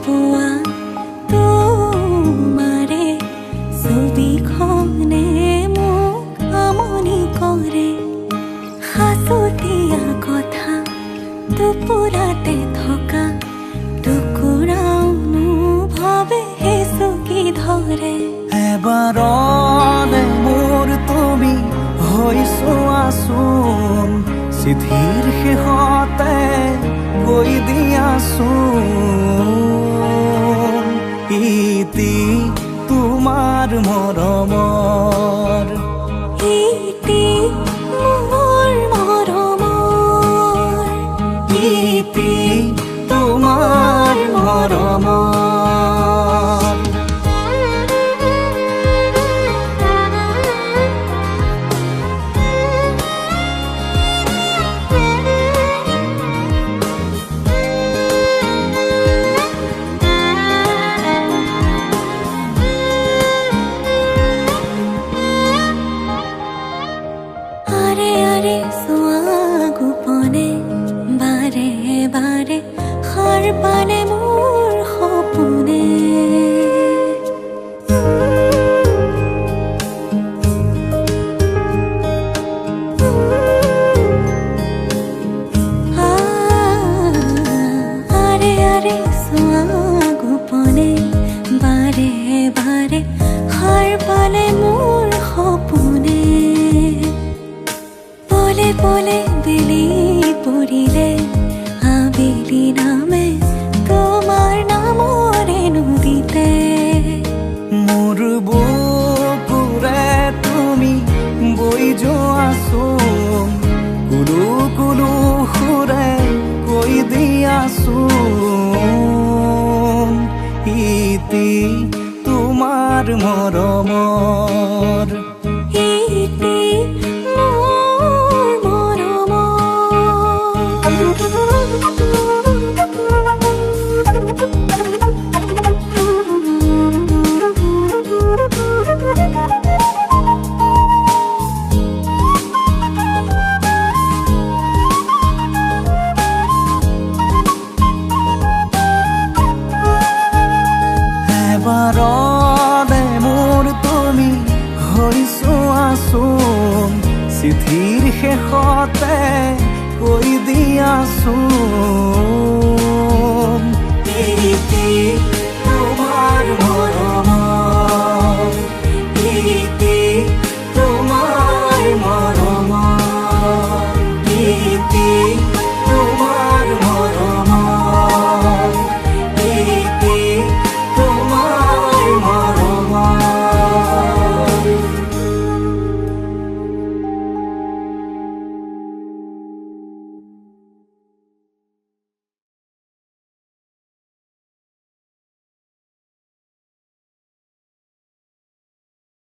পোৱা তোমাৰে ছবিখনে মোক আমনি কৰে সাঁচতীয়া কথা দুপুৰাতে থকা টুকুৰাও অনুভৱে চুকি ধৰে এবাৰতে মোৰ তুমি হৈ চোৱাচোন চিঠিৰ শেষতে কৈ দিয়াচোন ইতি তোমাৰ মৰমৰ ইতি মোৰ মৰমৰ ইতি তোমাৰ মৰমৰ বাৰে বাৰে সাৰ পালে মোৰ সপোনে আৰে আৰে চোৱা গোপনে বাৰে বাৰে সাৰ পালে মোৰ সপোনে পলে পলে বেলি পৰিলে আবেলি নামে তোমাৰ নামৰে নদীতে মোৰ বুকুৰে তুমি বৈ যোৱাচোন কুলু কুলু সুৰে কৈ দিয়াচোন ইতি তোমাৰ মৰমৰ ইতি এবাৰতে মোৰ তুমি হৈ চোৱাচোন চিঠিৰ শেষতে কৈ দিয়াচোন